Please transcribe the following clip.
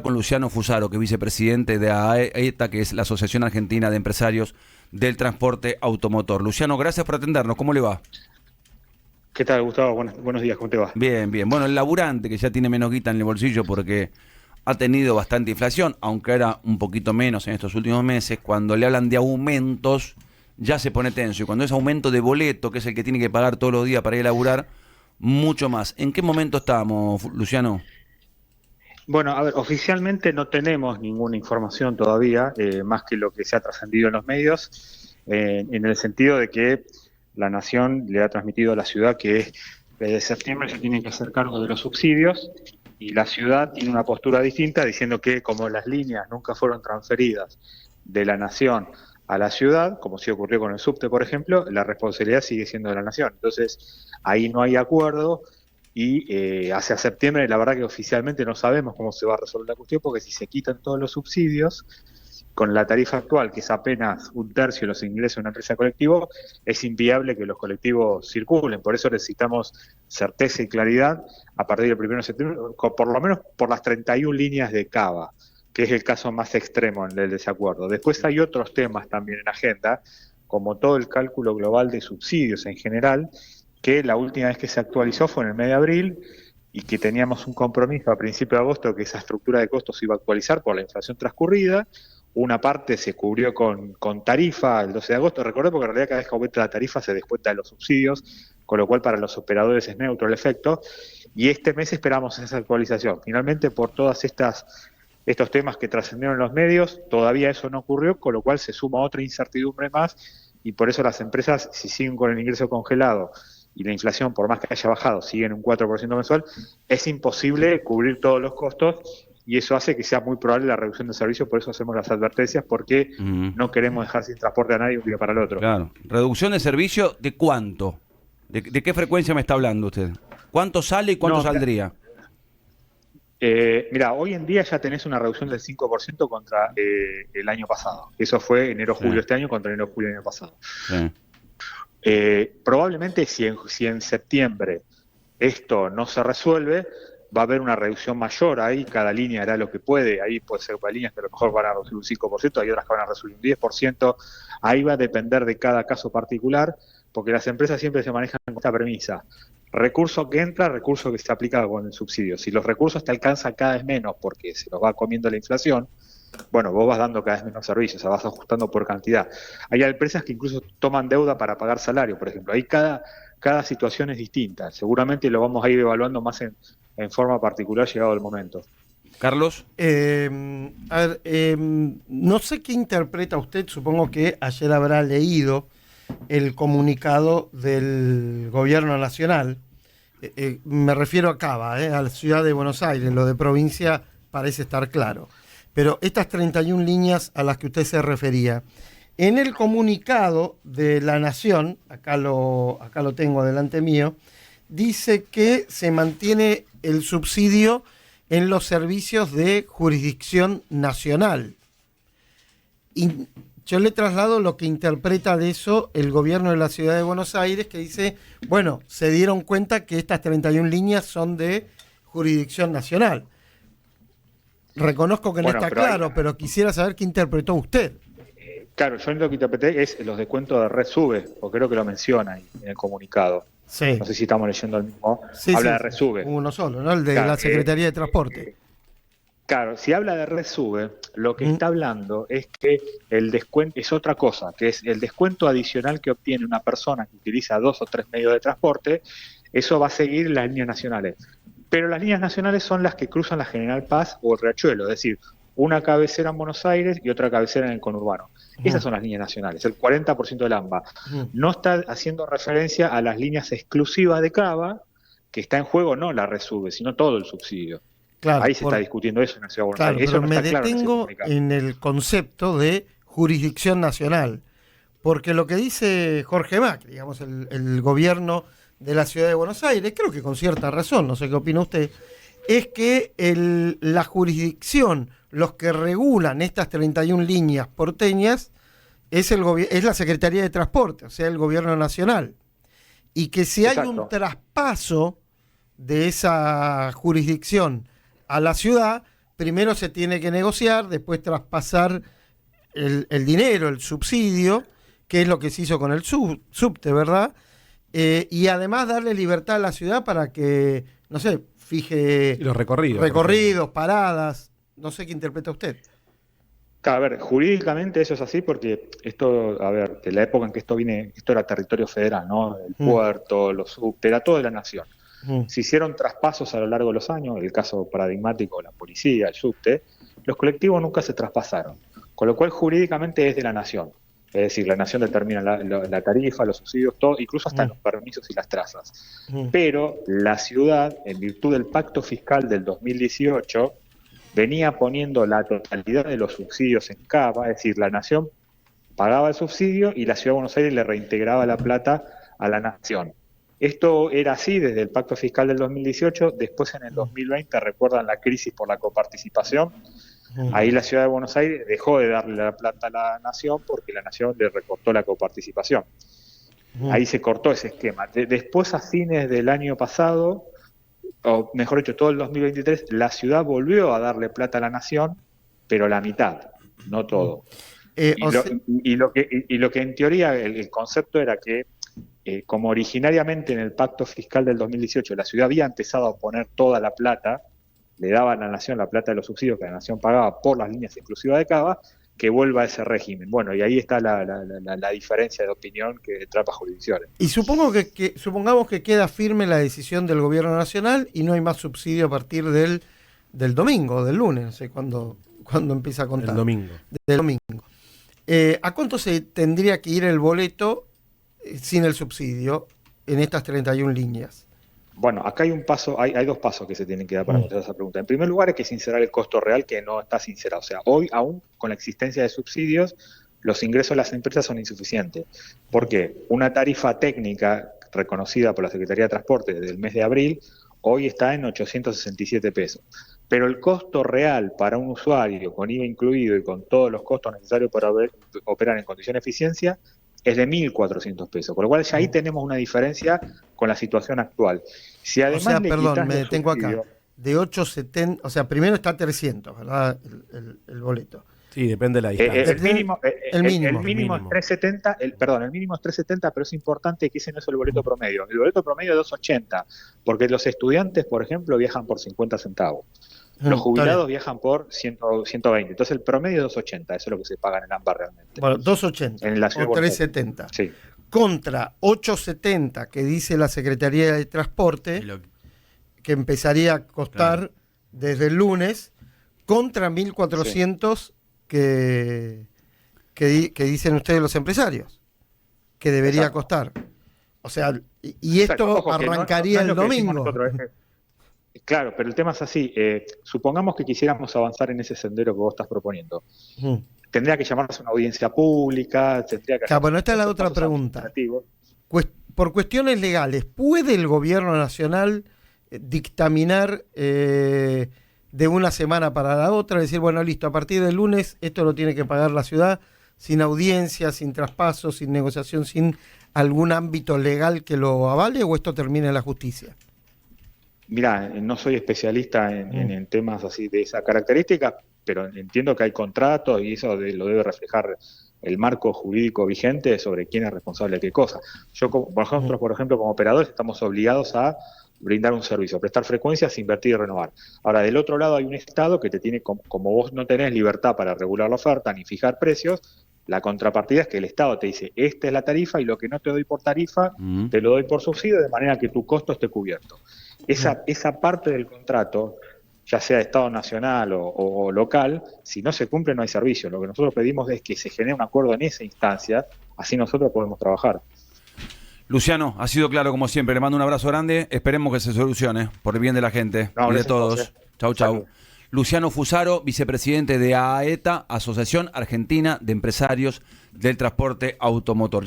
con Luciano Fusaro, que es vicepresidente de AETA, que es la Asociación Argentina de Empresarios del Transporte Automotor. Luciano, gracias por atendernos. ¿Cómo le va? ¿Qué tal, Gustavo? Buenos días, ¿cómo te va? Bien, bien. Bueno, el laburante que ya tiene menos guita en el bolsillo porque ha tenido bastante inflación, aunque era un poquito menos en estos últimos meses, cuando le hablan de aumentos ya se pone tenso. Y cuando es aumento de boleto, que es el que tiene que pagar todos los días para ir a laburar, mucho más. ¿En qué momento estamos, Luciano? Bueno, a ver, oficialmente no tenemos ninguna información todavía, más que lo que se ha trascendido en los medios, en el sentido de que la Nación le ha transmitido a la ciudad que desde septiembre se tienen que hacer cargo de los subsidios y la ciudad tiene una postura distinta diciendo que como las líneas nunca fueron transferidas de la Nación a la ciudad, como sí ocurrió con el subte, por ejemplo, la responsabilidad sigue siendo de la Nación. Entonces, ahí no hay acuerdo. Y hacia septiembre, la verdad que oficialmente no sabemos cómo se va a resolver la cuestión, porque si se quitan todos los subsidios, con la tarifa actual, que es apenas un tercio de los ingresos de una empresa colectiva, es inviable que los colectivos circulen. Por eso necesitamos certeza y claridad a partir del 1 de septiembre, por lo menos por las 31 líneas de Cava, que es el caso más extremo del desacuerdo. Después hay otros temas también en agenda, como todo el cálculo global de subsidios en general, que la última vez que se actualizó fue en el mes de abril y que teníamos un compromiso a principio de agosto que esa estructura de costos se iba a actualizar por la inflación transcurrida. Una parte se cubrió con tarifa el 12 de agosto, recordé, porque en realidad cada vez que aumenta la tarifa se descuenta de los subsidios, con lo cual para los operadores es neutro el efecto, y este mes esperamos esa actualización. Finalmente, por todas estos temas que trascendieron en los medios, todavía eso no ocurrió, con lo cual se suma otra incertidumbre más, y por eso las empresas, si siguen con el ingreso congelado y la inflación, por más que haya bajado, sigue en un 4% mensual, es imposible cubrir todos los costos y eso hace que sea muy probable la reducción de servicios, por eso hacemos las advertencias, porque no queremos dejar sin transporte a nadie un día para el otro. Claro. ¿Reducción de servicio de cuánto? ¿De qué frecuencia me está hablando usted? ¿Cuánto sale y cuánto saldría? Mira, hoy en día ya tenés una reducción del 5% contra el año pasado. Eso fue enero-julio este año contra enero-julio del año pasado. Sí. Probablemente si en septiembre esto no se resuelve, va a haber una reducción mayor ahí, cada línea hará lo que puede, ahí puede ser para líneas que a lo mejor van a reducir un 5%, hay otras que van a reducir un 10%, ahí va a depender de cada caso particular, porque las empresas siempre se manejan con esta premisa: recurso que entra, recurso que se aplica con el subsidio. Si los recursos te alcanzan cada vez menos porque se los va comiendo la inflación, bueno, vos vas dando cada vez menos servicios, o sea, vas ajustando por cantidad. Hay empresas que incluso toman deuda para pagar salario, por ejemplo. Ahí cada situación es distinta. Seguramente lo vamos a ir evaluando más en forma particular llegado el momento. Carlos. No sé qué interpreta usted, supongo que ayer habrá leído el comunicado del gobierno nacional. Me refiero a Cava, a la ciudad de Buenos Aires, lo de provincia parece estar claro. Pero estas 31 líneas a las que usted se refería, en el comunicado de la Nación, acá lo tengo delante mío, dice que se mantiene el subsidio en los servicios de jurisdicción nacional. Y yo le traslado lo que interpreta de eso el gobierno de la ciudad de Buenos Aires, que dice, bueno, se dieron cuenta que estas 31 líneas son de jurisdicción nacional. Reconozco que no está claro, pero quisiera saber qué interpretó usted. Claro, yo lo que interpreté es los descuentos de Red Sube, porque creo que lo menciona ahí en el comunicado. Sí. No sé si estamos leyendo el mismo. Sí, habla sí, de Red Sube. Uno solo, ¿no? El de Claro, la Secretaría de Transporte. Claro, si habla de Red Sube, lo que está hablando es que el descuento es otra cosa, que es el descuento adicional que obtiene una persona que utiliza 2 o 3 medios de transporte. Eso va a seguir las líneas nacionales. Pero las líneas nacionales son las que cruzan la General Paz o el Riachuelo, es decir, una cabecera en Buenos Aires y otra cabecera en el conurbano. Esas son las líneas nacionales, el 40% del AMBA. No está haciendo referencia a las líneas exclusivas de Cava, que está en juego no la resube, sino todo el subsidio. Claro, ahí se está discutiendo eso en la Ciudad de Buenos Aires. Eso pero no me está claro detengo en el concepto de jurisdicción nacional, porque lo que dice Jorge Macri, digamos, el gobierno de la Ciudad de Buenos Aires, creo que con cierta razón, no sé qué opina usted, es que la jurisdicción, los que regulan estas 31 líneas porteñas, es la Secretaría de Transporte, o sea, el gobierno nacional. Y que si hay un traspaso de esa jurisdicción a la ciudad, primero se tiene que negociar, después traspasar el dinero, el subsidio, que es lo que se hizo con el subte, ¿verdad? Y además darle libertad a la ciudad para que, no sé, fije los recorridos, paradas, no sé qué interpreta usted. A ver, jurídicamente eso es así porque esto, a ver, de la época en que esto era territorio federal, ¿no? El puerto, los subte, era todo de la nación. Se hicieron traspasos a lo largo de los años, el caso paradigmático, la policía, el subte, los colectivos nunca se traspasaron, con lo cual jurídicamente es de la nación. Es decir, la nación determina la tarifa, los subsidios, todo, incluso hasta los permisos y las trazas. Pero la ciudad, en virtud del pacto fiscal del 2018, venía poniendo la totalidad de los subsidios en cava, es decir, la nación pagaba el subsidio y la Ciudad de Buenos Aires le reintegraba la plata a la nación. Esto era así desde el pacto fiscal del 2018, después en el 2020, recuerdan la crisis por la coparticipación, ahí la Ciudad de Buenos Aires dejó de darle la plata a la nación porque la nación le recortó la coparticipación. Ahí se cortó ese esquema. Después, a fines del año pasado, o mejor dicho, todo el 2023, la ciudad volvió a darle plata a la nación, pero la mitad, no todo. Y lo que en teoría el concepto era que, como originariamente en el pacto fiscal del 2018 la ciudad había empezado a poner toda la plata, le daba a la nación la plata de los subsidios que la nación pagaba por las líneas exclusivas de cava, que vuelva a ese régimen. Bueno, y ahí está la diferencia de opinión que atrapa jurisdicciones. Y supongamos que queda firme la decisión del gobierno nacional y no hay más subsidio a partir del domingo, del lunes, no sé cuándo empieza a contar. Del domingo. ¿A cuánto se tendría que ir el boleto sin el subsidio en estas 31 líneas? Bueno, acá hay dos pasos que se tienen que dar para contestar esa pregunta. En primer lugar, hay que sincerar el costo real, que no está sincerado. O sea, hoy, aún con la existencia de subsidios, los ingresos de las empresas son insuficientes. ¿Por qué? Una tarifa técnica reconocida por la Secretaría de Transporte desde el mes de abril, hoy está en 867 pesos. Pero el costo real para un usuario, con IVA incluido y con todos los costos necesarios para operar en condición de eficiencia, es de 1.400 pesos, con lo cual ya ahí tenemos una diferencia con la situación actual. Si además me detengo acá, de 8.70, o sea, primero está 300, ¿verdad? El boleto. Sí, depende de la distancia. El mínimo es 370, el mínimo es 370, pero es importante que ese no es el boleto promedio. El boleto promedio es 280, porque los estudiantes, por ejemplo, viajan por 50 centavos. Los jubilados viajan por 120. Entonces el promedio es 280, eso es lo que se paga en el AMBA realmente. Bueno, 280 en la o 370. Sí. Contra 870 que dice la Secretaría de Transporte, que empezaría a costar desde el lunes, contra 1.400 que dicen ustedes los empresarios, que debería costar. O sea, y esto arrancaría el domingo. Claro, pero el tema es así. Supongamos que quisiéramos avanzar en ese sendero que vos estás proponiendo. Tendría que llamarse una audiencia pública, tendría que... Bueno, esta es la otra pregunta. Por cuestiones legales, ¿puede el gobierno nacional dictaminar de una semana para la otra? Decir, bueno, listo, a partir del lunes esto lo tiene que pagar la ciudad, sin audiencia, sin traspaso, sin negociación, sin algún ámbito legal que lo avale, ¿o esto termina en la justicia? Mirá, no soy especialista en temas así de esa característica, pero entiendo que hay contratos y eso lo debe reflejar el marco jurídico vigente sobre quién es responsable de qué cosa. Nosotros, por ejemplo, como operadores estamos obligados a brindar un servicio, prestar frecuencias, invertir y renovar. Ahora, del otro lado hay un Estado que te tiene, como vos no tenés libertad para regular la oferta ni fijar precios, la contrapartida es que el Estado te dice, esta es la tarifa y lo que no te doy por tarifa, te lo doy por subsidio, de manera que tu costo esté cubierto. Esa parte del contrato, ya sea de Estado nacional o local, si no se cumple no hay servicio. Lo que nosotros pedimos es que se genere un acuerdo en esa instancia, así nosotros podemos trabajar. Luciano, ha sido claro como siempre, le mando un abrazo grande, esperemos que se solucione por el bien de la gente y de todos. Chau. Salud. Luciano Fusaro, vicepresidente de AETA, Asociación Argentina de Empresarios del Transporte Automotor.